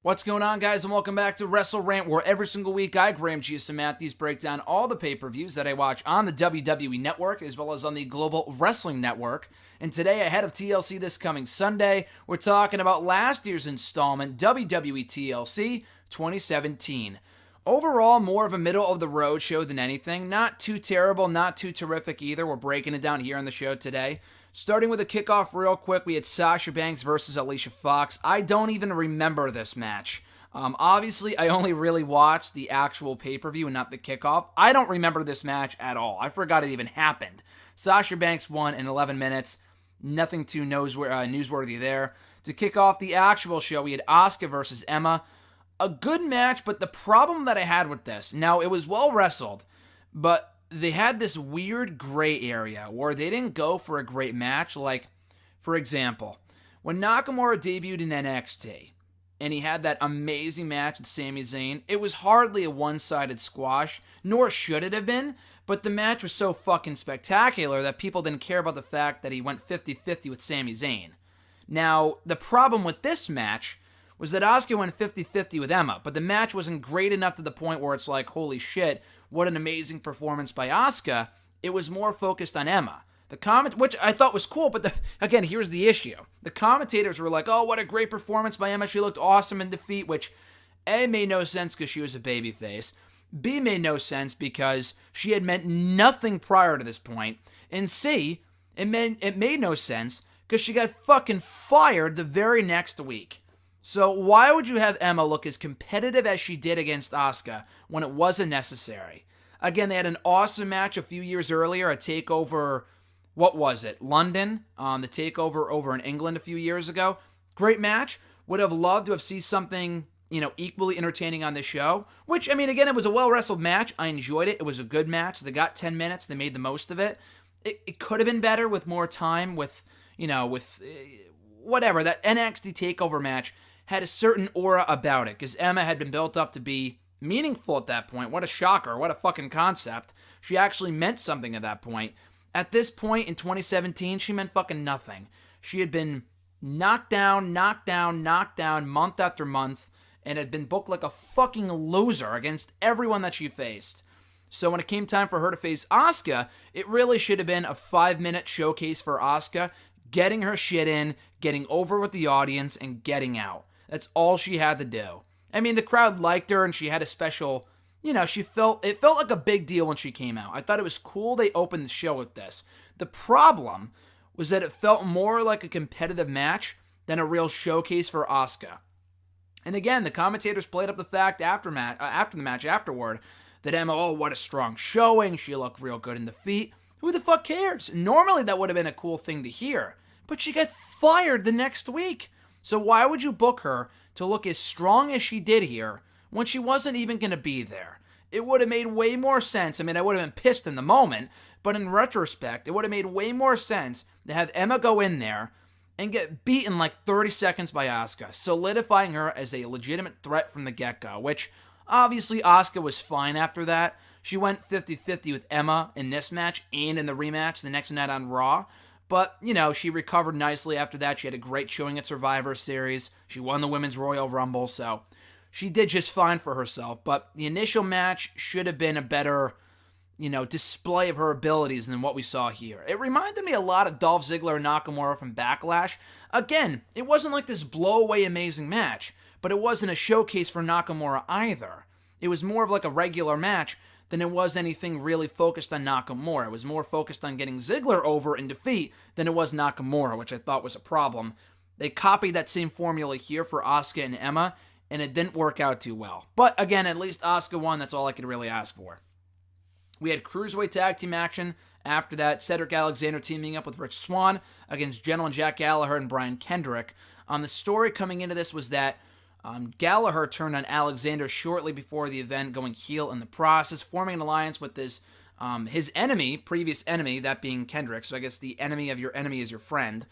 What's going on, guys, and welcome back to WrestleRant, where every single week I, Graham G.S. Matthews, break down all the pay-per-views that I watch on the WWE Network, as well as on the Global Wrestling Network. And today, ahead of TLC this coming Sunday, we're talking about last year's installment, WWE TLC 2017. Overall, more of a middle-of-the-road show than anything. Not too terrible, not too terrific either. We're breaking it down here on the show today. Starting with a kickoff real quick, we had Sasha Banks versus Alicia Fox. I don't even remember this match. Obviously, I only really watched the actual pay-per-view and not the kickoff. I don't remember this match at all. I forgot it even happened. Sasha Banks won in 11 minutes. Nothing too newsworthy there. To kick off the actual show, we had Asuka versus Emma. A good match, but the problem that I had with this, now it was well wrestled, but they had this weird gray area where they didn't go for a great match. Like, for example, when Nakamura debuted in NXT and he had that amazing match with Sami Zayn, it was hardly a one-sided squash, nor should it have been, but the match was so fucking spectacular that people didn't care about the fact that he went 50-50 with Sami Zayn. Now, the problem with this match was that Asuka went 50-50 with Emma, but the match wasn't great enough to the point where it's like, holy shit, what an amazing performance by Asuka. It was more focused on Emma. Which I thought was cool, but again, here's the issue. The commentators were like, oh, what a great performance by Emma. She looked awesome in defeat, which A, made no sense because she was a babyface. B, made no sense because she had meant nothing prior to this point. And C, it made no sense because she got fucking fired the very next week. So why would you have Emma look as competitive as she did against Asuka when it wasn't necessary? Again, they had an awesome match a few years earlier, a takeover, what was it, London? The takeover over in England a few years ago. Great match. Would have loved to have seen something, equally entertaining on the show. Which, again, it was a well-wrestled match. I enjoyed it. It was a good match. They got 10 minutes. They made the most of it. It could have been better with more time, with whatever. That NXT takeover match had a certain aura about it, because Emma had been built up to be meaningful at that point. What a shocker. What a fucking concept. She actually meant something at that point. At this point in 2017, she meant fucking nothing. She had been knocked down month after month, and had been booked like a fucking loser against everyone that she faced. So when it came time for her to face Asuka, it really should have been a 5-minute showcase for Asuka, getting her shit in, getting over with the audience, and getting out. That's all she had to do. The crowd liked her, and she had a special, it felt like a big deal when she came out. I thought it was cool they opened the show with this. The problem was that it felt more like a competitive match than a real showcase for Asuka. And again, the commentators played up the fact after the match afterward that Emma, oh, what a strong showing. She looked real good in the feet. Who the fuck cares? Normally that would have been a cool thing to hear. But she got fired the next week. So why would you book her to look as strong as she did here when she wasn't even going to be there? It would have made way more sense. I would have been pissed in the moment, but in retrospect, it would have made way more sense to have Emma go in there and get beaten like 30 seconds by Asuka, solidifying her as a legitimate threat from the get-go, which obviously Asuka was fine after that. She went 50-50 with Emma in this match and in the rematch the next night on Raw. But, she recovered nicely after that. She had a great showing at Survivor Series. She won the Women's Royal Rumble, so she did just fine for herself. But the initial match should have been a better, display of her abilities than what we saw here. It reminded me a lot of Dolph Ziggler and Nakamura from Backlash. Again, it wasn't like this blow-away amazing match, but it wasn't a showcase for Nakamura either. It was more of like a regular match than it was anything really focused on Nakamura. It was more focused on getting Ziggler over in defeat than it was Nakamura, which I thought was a problem. They copied that same formula here for Asuka and Emma, and it didn't work out too well. But again, at least Asuka won. That's all I could really ask for. We had Cruiserweight Tag Team action. After that, Cedric Alexander teaming up with Rich Swann against Gentleman Jack Gallagher and Brian Kendrick. The story coming into this was that Gallagher turned on Alexander shortly before the event, going heel in the process, forming an alliance with his previous enemy, that being Kendrick. So I guess the enemy of your enemy is your friend.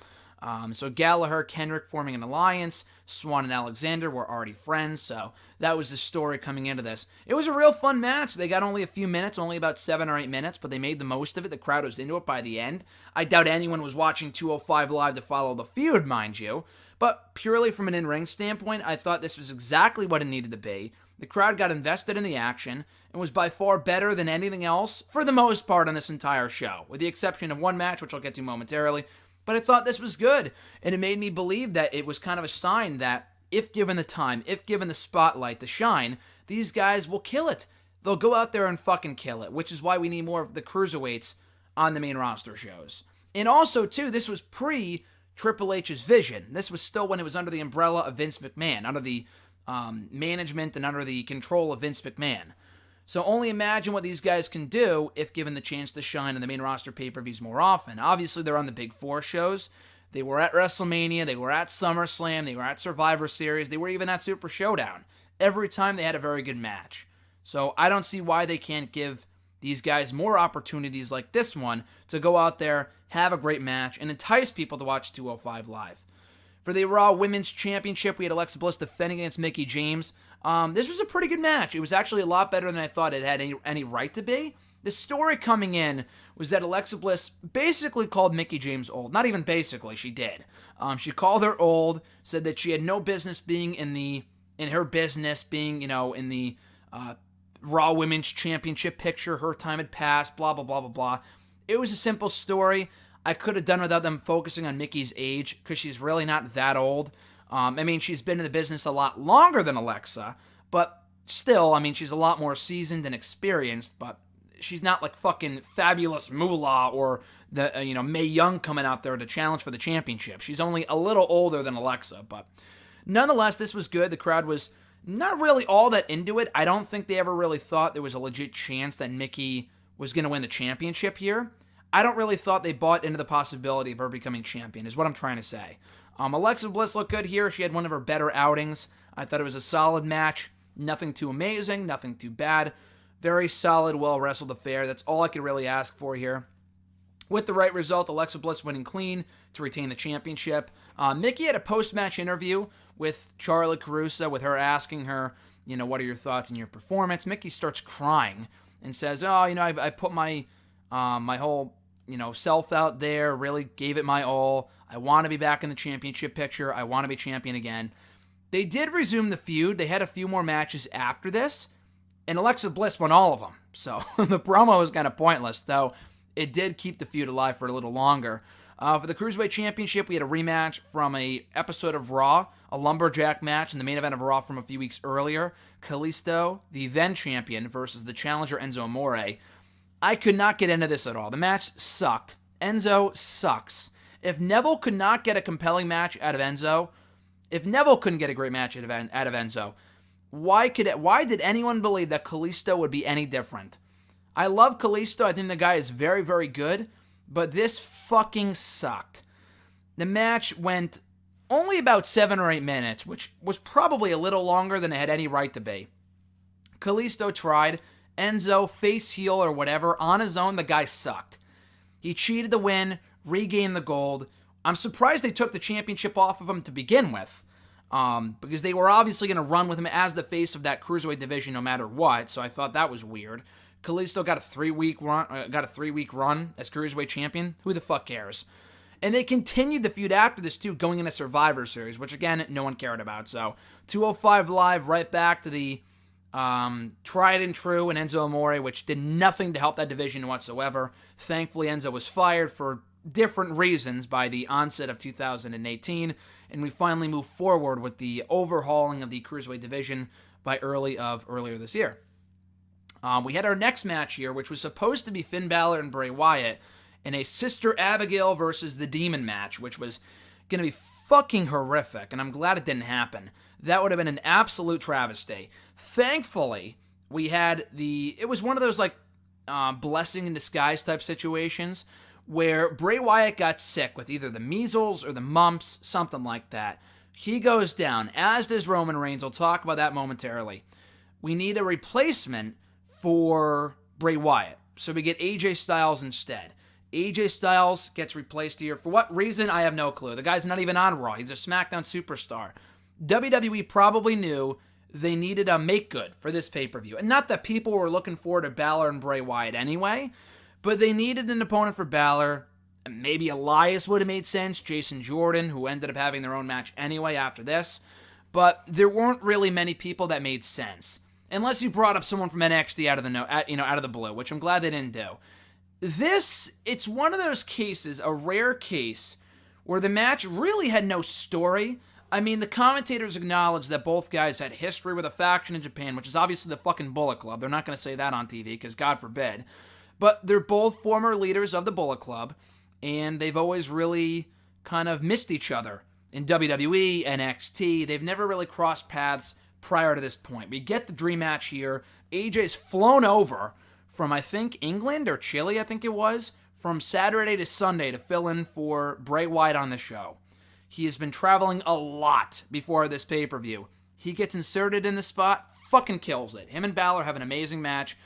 So Gallagher, Kendrick forming an alliance. Swann and Alexander were already friends, so that was the story coming into this. It was a real fun match. They got only a few minutes, only about 7 or 8 minutes, but they made the most of it. The crowd was into it by the end. I doubt anyone was watching 205 Live to follow the feud, mind you. But purely from an in-ring standpoint, I thought this was exactly what it needed to be. The crowd got invested in the action and was by far better than anything else for the most part on this entire show, with the exception of one match, which I'll get to momentarily. But I thought this was good, and it made me believe that it was kind of a sign that if given the time, if given the spotlight to shine, these guys will kill it. They'll go out there and fucking kill it, which is why we need more of the cruiserweights on the main roster shows. And also, too, this was pre-Triple H's vision. This was still when it was under the umbrella of Vince McMahon, under the management and under the control of Vince McMahon. So only imagine what these guys can do if given the chance to shine in the main roster pay-per-views more often. Obviously, they're on the Big Four shows. They were at WrestleMania. They were at SummerSlam. They were at Survivor Series. They were even at Super Showdown. Every time they had a very good match. So I don't see why they can't give these guys more opportunities like this one to go out there, have a great match, and entice people to watch 205 Live. For the Raw Women's Championship, we had Alexa Bliss defending against Mickie James. This was a pretty good match. It was actually a lot better than I thought it had any right to be. The story coming in was that Alexa Bliss basically called Mickie James old. Not even basically, she did. She called her old, said that she had no business being in her business, being, in the Raw Women's Championship picture. Her time had passed, blah, blah, blah, blah, blah. It was a simple story. I could have done without them focusing on Mickie's age, because she's really not that old. She's been in the business a lot longer than Alexa, but still, she's a lot more seasoned and experienced, but she's not like fucking Fabulous Moolah or the Mae Young coming out there to challenge for the championship. She's only a little older than Alexa, but nonetheless, this was good. The crowd was not really all that into it. I don't think they ever really thought there was a legit chance that Mickie was going to win the championship here. I don't really thought they bought into the possibility of her becoming champion, is what I'm trying to say. Alexa Bliss looked good here. She had one of her better outings. I thought it was a solid match. Nothing too amazing, nothing too bad. Very solid, well-wrestled affair. That's all I could really ask for here. With the right result, Alexa Bliss winning clean to retain the championship. Mickie had a post-match interview with Charlotte Caruso, with her asking her, what are your thoughts on your performance? Mickie starts crying and says, I put my whole, self out there, really gave it my all. I want to be back in the championship picture. I want to be champion again. They did resume the feud. They had a few more matches after this, and Alexa Bliss won all of them. So the promo was kind of pointless, though it did keep the feud alive for a little longer. For the Cruiserweight Championship, we had a rematch from a episode of Raw, a lumberjack match in the main event of Raw from a few weeks earlier. Kalisto, the then champion, versus the challenger Enzo Amore. I could not get into this at all. The match sucked. Enzo sucks. If Neville could not get a compelling match out of Enzo, if Neville couldn't get a great match out of Enzo, why did anyone believe that Kalisto would be any different? I love Kalisto. I think the guy is very, very good, but this fucking sucked. The match went only about 7 or 8 minutes, which was probably a little longer than it had any right to be. Kalisto tried. Enzo, face heel or whatever, on his own, the guy sucked. He cheated to win, regained the gold. I'm surprised they took the championship off of him to begin with, because they were obviously going to run with him as the face of that cruiserweight division no matter what, so I thought that was weird. Kalisto got a 3-week run as cruiserweight champion. Who the fuck cares? And they continued the feud after this, too, going into Survivor Series, which, again, no one cared about. So, 205 Live, right back to the tried and true and Enzo Amore, which did nothing to help that division whatsoever. Thankfully, Enzo was fired for different reasons by the onset of 2018, and we finally moved forward with the overhauling of the Cruiserweight division by earlier this year. We had our next match here, which was supposed to be Finn Balor and Bray Wyatt in a Sister Abigail versus the Demon match, which was going to be fucking horrific, and I'm glad it didn't happen. That would have been an absolute travesty. Thankfully, it was one of those blessing in disguise type situations where Bray Wyatt got sick with either the measles or the mumps, something like that. He goes down, as does Roman Reigns. I'll talk about that momentarily. We need a replacement for Bray Wyatt, so we get AJ Styles instead. AJ Styles gets replaced here. For what reason, I have no clue. The guy's not even on Raw. He's a SmackDown superstar. WWE probably knew they needed a make-good for this pay-per-view. And not that people were looking forward to Balor and Bray Wyatt anyway, but they needed an opponent for Balor. Maybe Elias would have made sense, Jason Jordan, who ended up having their own match anyway after this. But there weren't really many people that made sense. Unless you brought up someone from NXT out of the blue, which I'm glad they didn't do. It's one of those cases, a rare case, where the match really had no story. I mean, the commentators acknowledged that both guys had history with a faction in Japan, which is obviously the fucking Bullet Club. They're not going to say that on TV, because God forbid. But they're both former leaders of the Bullet Club, and they've always really kind of missed each other. In WWE, NXT, they've never really crossed paths prior to this point. We get the dream match here. AJ's flown over from, I think, England or Chile, I think it was, from Saturday to Sunday to fill in for Bray Wyatt on the show. He has been traveling a lot before this pay-per-view. He gets inserted in the spot, fucking kills it. Him and Balor have an amazing match,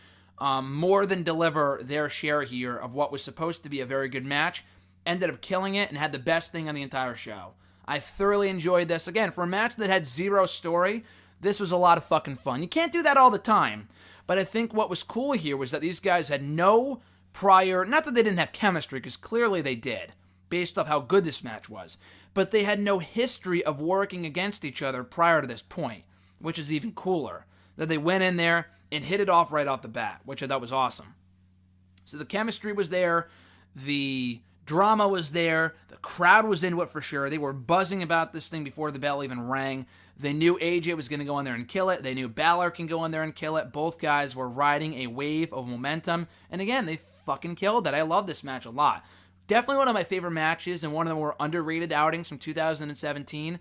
more than deliver their share here of what was supposed to be a very good match. Ended up killing it and had the best thing on the entire show. I thoroughly enjoyed this. Again, for a match that had zero story, this was a lot of fucking fun. You can't do that all the time, but I think what was cool here was that these guys had no prior, not that they didn't have chemistry, because clearly they did, based off how good this match was, but they had no history of working against each other prior to this point, which is even cooler. That they went in there and hit it off right off the bat, which I thought was awesome. So the chemistry was there, the drama was there, the crowd was into it for sure. They were buzzing about this thing before the bell even rang. They knew AJ was going to go in there and kill it. They knew Balor can go in there and kill it. Both guys were riding a wave of momentum. And again, they fucking killed it. I love this match a lot. Definitely one of my favorite matches and one of the more underrated outings from 2017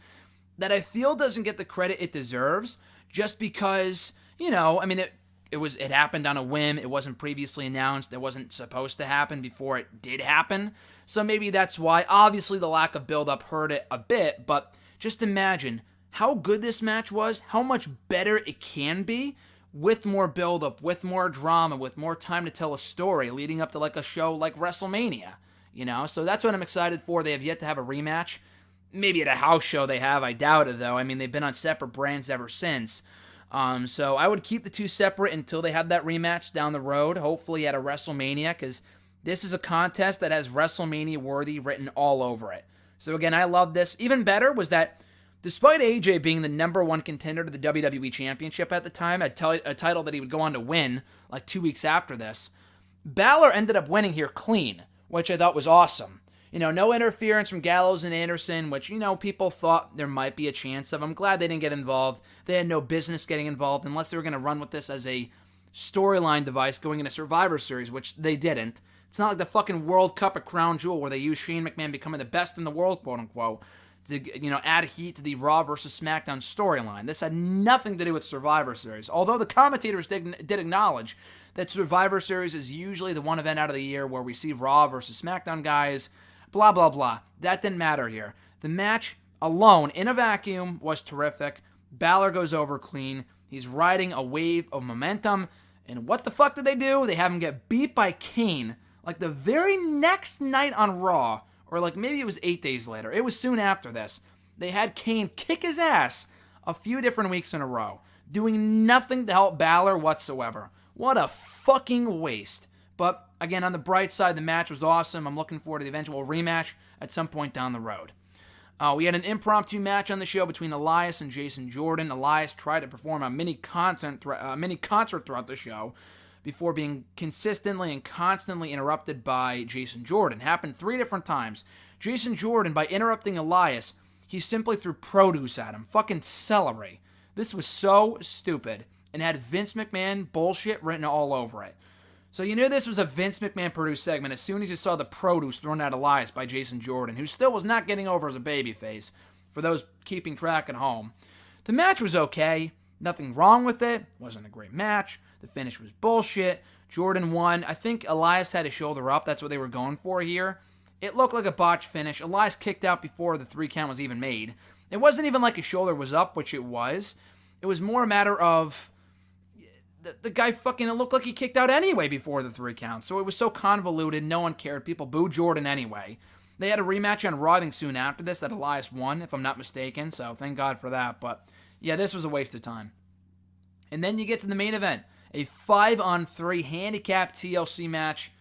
that I feel doesn't get the credit it deserves just because, it happened on a whim. It wasn't previously announced. It wasn't supposed to happen before it did happen. So maybe that's why. Obviously, the lack of build-up hurt it a bit, but just imagine how good this match was, how much better it can be with more build-up, with more drama, with more time to tell a story leading up to like a show like WrestleMania. So that's what I'm excited for. They have yet to have a rematch. Maybe at a house show they have. I doubt it, though. I mean, they've been on separate brands ever since. So I would keep the two separate until they have that rematch down the road, hopefully at a WrestleMania, because this is a contest that has WrestleMania worthy written all over it. So again, I love this. Even better was that despite AJ being the number one contender to the WWE Championship at the time, a title that he would go on to win like 2 weeks after this, Balor ended up winning here clean, which I thought was awesome. No interference from Gallows and Anderson, which, people thought there might be a chance of. I'm glad they didn't get involved. They had no business getting involved unless they were going to run with this as a storyline device going into Survivor Series, which they didn't. It's not like the fucking World Cup at Crown Jewel where they use Shane McMahon becoming the best in the world, quote unquote, to, add heat to the Raw versus SmackDown storyline. This had nothing to do with Survivor Series, although the commentators did acknowledge that Survivor Series is usually the one event out of the year where we see Raw versus SmackDown guys, blah, blah, blah. That didn't matter here. The match alone, in a vacuum, was terrific. Balor goes over clean. He's riding a wave of momentum. And what the fuck did they do? They have him get beat by Kane like the very next night on Raw, or like maybe it was 8 days later. It was soon after this. They had Kane kick his ass a few different weeks in a row, doing nothing to help Balor whatsoever. What a fucking waste. But again, on the bright side, the match was awesome. I'm looking forward to the eventual rematch at some point down the road. We had an impromptu match on the show between Elias and Jason Jordan. Elias tried to perform a mini concert throughout the show before being consistently and constantly interrupted by Jason Jordan. Happened 3 different times. Jason Jordan, by interrupting Elias, he simply threw produce at him. Fucking celery. This was so stupid and had Vince McMahon bullshit written all over it. So you knew this was a Vince McMahon produced segment as soon as you saw the produce thrown at Elias by Jason Jordan, who still was not getting over as a babyface, for those keeping track at home. The match was okay. Nothing wrong with it. Wasn't a great match. The finish was bullshit. Jordan won. I think Elias had his shoulder up. That's what they were going for here. It looked like a botched finish. Elias kicked out before the 3 count was even made. It wasn't even like his shoulder was up, which it was. It was more a matter of the guy fucking, it looked like he kicked out anyway before the 3 count. So it was so convoluted, no one cared. People booed Jordan anyway. They had a rematch on Raw, I think, soon after this that Elias won, if I'm not mistaken. So thank God for that. But yeah, this was a waste of time. And then you get to the main event, a 5-on-3 handicap TLC match.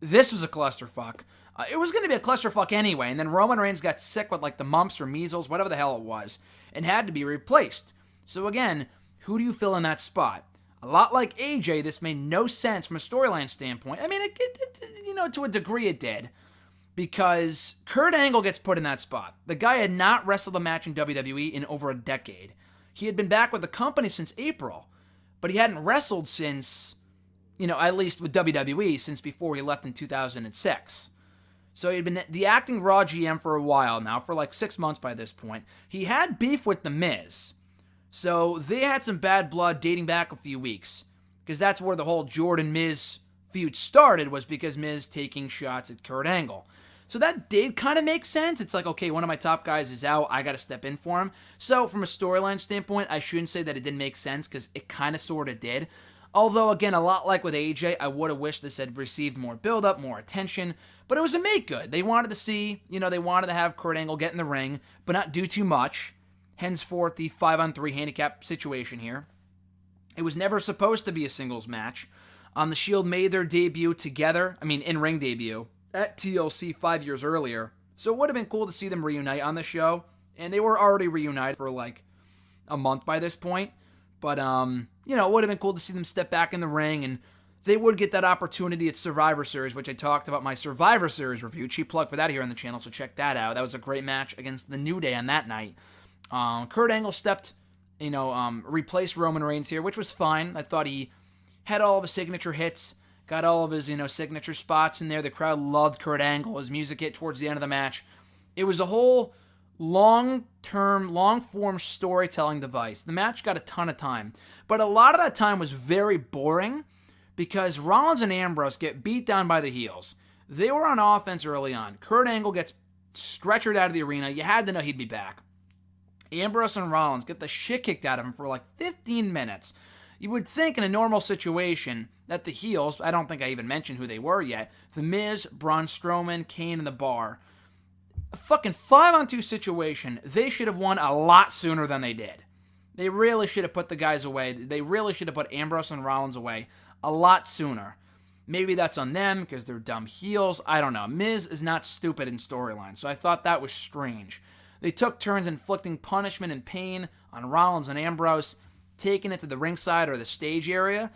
this was a clusterfuck. It was going to be a clusterfuck anyway, and then Roman Reigns got sick with like the mumps or measles, whatever the hell it was, and had to be replaced. So again, who do you fill in that spot? A lot like AJ, this made no sense from a storyline standpoint. I mean, to a degree it did, because Kurt Angle gets put in that spot. The guy had not wrestled a match in WWE in over a decade. He had been back with the company since April, but he hadn't wrestled since, at least with WWE, since before he left in 2006. So he had been the acting Raw GM for a while now, for like 6 months by this point. He had beef with The Miz. So they had some bad blood dating back a few weeks, because that's where the whole Jordan-Miz feud started, was because Miz taking shots at Kurt Angle. So that did kind of make sense. It's like, okay, one of my top guys is out, I got to step in for him. So from a storyline standpoint, I shouldn't say that it didn't make sense, because it kind of sort of did. Although, again, a lot like with AJ, I would have wished this had received more build-up, more attention, but it was a make-good. They wanted to see, they wanted to have Kurt Angle get in the ring, but not do too much. Henceforth, the 5-on-3 handicap situation here. It was never supposed to be a singles match. The Shield made their debut together, in-ring debut, at TLC 5 years earlier. So it would have been cool to see them reunite on the show. And they were already reunited for like a month by this point. But, it would have been cool to see them step back in the ring, and they would get that opportunity at Survivor Series, which I talked about my Survivor Series review. Cheap plug for that here on the channel, so check that out. That was a great match against the New Day on that night. Kurt Angle stepped, replaced Roman Reigns here, which was fine. I thought he had all of his signature hits, got all of his, signature spots in there. The crowd loved Kurt Angle. His music hit towards the end of the match. It was a whole long-term, long-form storytelling device. The match got a ton of time, but a lot of that time was very boring because Rollins and Ambrose get beat down by the heels. They were on offense early on. Kurt Angle gets stretchered out of the arena. You had to know he'd be back. Ambrose and Rollins get the shit kicked out of him for like 15 minutes. You would think in a normal situation that the heels, I don't think I even mentioned who they were yet, The Miz, Braun Strowman, Kane, and The Bar, a fucking 5-on-2 situation, they should have won a lot sooner than they did. They really should have put the guys away. They really should have put Ambrose and Rollins away a lot sooner. Maybe that's on them because they're dumb heels. I don't know. Miz is not stupid in storyline, so I thought that was strange. They took turns inflicting punishment and pain on Rollins and Ambrose, taking it to the ringside or the stage area.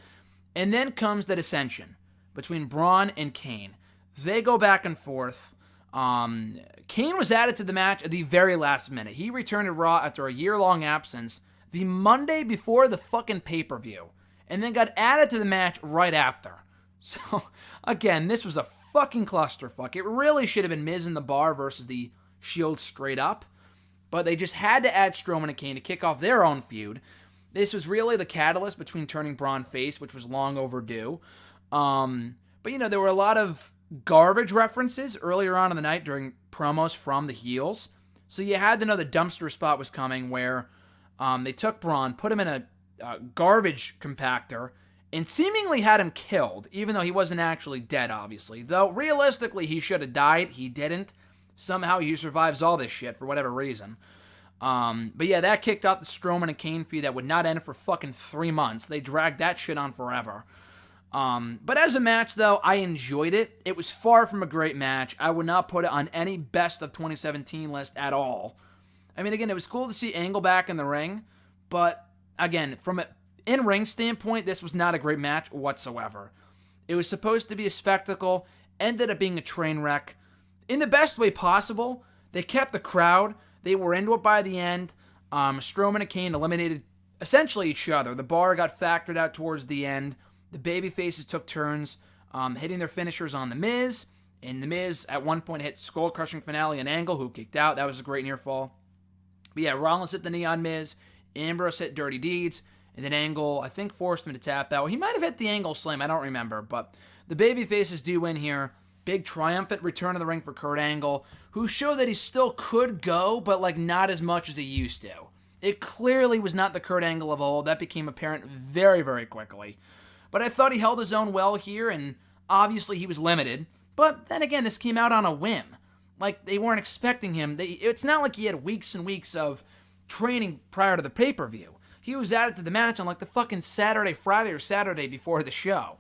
And then comes the dissension between Braun and Kane. They go back and forth. Kane was added to the match at the very last minute. He returned to Raw after a year-long absence the Monday before the fucking pay-per-view, and then got added to the match right after. So, again, this was a fucking clusterfuck. It really should have been Miz and The Bar versus the Shield straight up. But they just had to add Strowman and Kane to kick off their own feud. This was really the catalyst between turning Braun face, which was long overdue. But, there were a lot of garbage references earlier on in the night during promos from the heels. So you had to know the dumpster spot was coming where they took Braun, put him in a garbage compactor, and seemingly had him killed, even though he wasn't actually dead, obviously. Though, realistically, he should have died. He didn't. Somehow he survives all this shit for whatever reason. But yeah, that kicked off the Strowman and Kane feud that would not end for fucking 3 months. They dragged that shit on forever. But as a match, though, I enjoyed it. It was far from a great match. I would not put it on any best of 2017 list at all. Again, it was cool to see Angle back in the ring. But, again, from an in-ring standpoint, this was not a great match whatsoever. It was supposed to be a spectacle, ended up being a train wreck. In the best way possible, they kept the crowd. They were into it by the end. Strowman and Kane eliminated essentially each other. The Bar got factored out towards the end. The babyfaces took turns hitting their finishers on The Miz. And The Miz at one point hit skull-crushing finale on Angle, who kicked out. That was a great near fall. But yeah, Rollins hit the knee on Miz. Ambrose hit Dirty Deeds. And then Angle, I think, forced him to tap out. He might have hit the Angle Slam. I don't remember. But the babyfaces do win here. Big triumphant return to the ring for Kurt Angle, who showed that he still could go, but not as much as he used to. It clearly was not the Kurt Angle of old. That became apparent very, very quickly. But I thought he held his own well here, and obviously he was limited. But then again, this came out on a whim. They weren't expecting him. It's not like he had weeks and weeks of training prior to the pay-per-view. He was added to the match on the fucking Friday or Saturday before the show.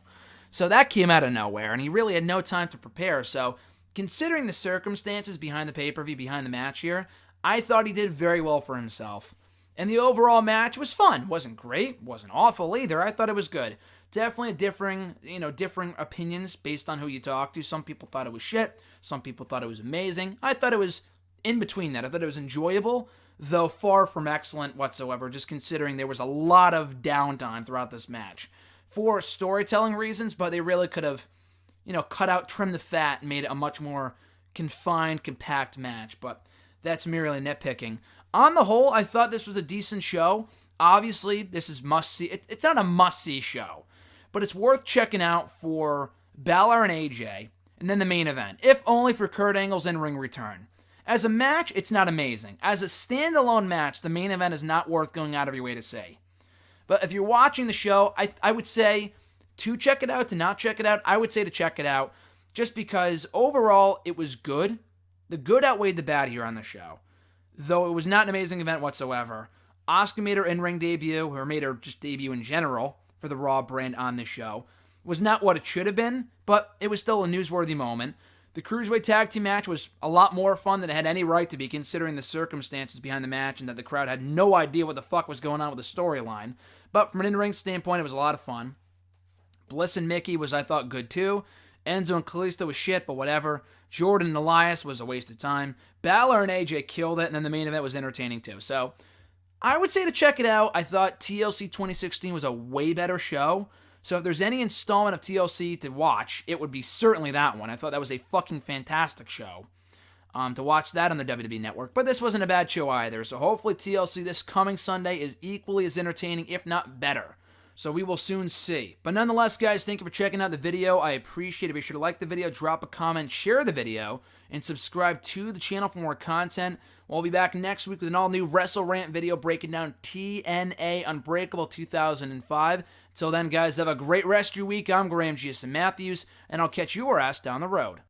So that came out of nowhere, and he really had no time to prepare. So considering the circumstances behind the pay-per-view, behind the match here, I thought he did very well for himself. And the overall match was fun. Wasn't great, wasn't awful either. I thought it was good. Definitely differing opinions based on who you talk to. Some people thought it was shit. Some people thought it was amazing. I thought it was in between that. I thought it was enjoyable, though far from excellent whatsoever, just considering there was a lot of downtime throughout this match for storytelling reasons, but they really could have, trimmed the fat and made it a much more confined, compact match. But that's merely nitpicking. On the whole, I thought this was a decent show. Obviously, this is must-see. It's not a must-see show, but it's worth checking out for Balor and AJ, and then the main event, if only for Kurt Angle's in-ring return. As a match, it's not amazing. As a standalone match, the main event is not worth going out of your way to say. But if you're watching the show, I would say to check it out, to not check it out. I would say to check it out, just because overall it was good. The good outweighed the bad here on the show. Though it was not an amazing event whatsoever. Asuka made her in-ring debut, or made her just debut in general for the Raw brand on this show. Was not what it should have been, but it was still a newsworthy moment. The Cruiserweight Tag Team match was a lot more fun than it had any right to be, considering the circumstances behind the match and that the crowd had no idea what the fuck was going on with the storyline. But from an in-ring standpoint, it was a lot of fun. Bliss and Mickey was, I thought, good too. Enzo and Kalisto was shit, but whatever. Jordan and Elias was a waste of time. Balor and AJ killed it, and then the main event was entertaining too. So I would say to check it out. I thought TLC 2016 was a way better show. So if there's any installment of TLC to watch, it would be certainly that one. I thought that was a fucking fantastic show to watch that on the WWE Network. But this wasn't a bad show either. So hopefully TLC this coming Sunday is equally as entertaining, if not better. So we will soon see. But nonetheless, guys, thank you for checking out the video. I appreciate it. Be sure to like the video, drop a comment, share the video, and subscribe to the channel for more content. We'll be back next week with an all-new WrestleRant video breaking down TNA Unbreakable 2005. Until then, guys, have a great rest of your week. I'm Graham G.S. Matthews, and I'll catch your ass down the road.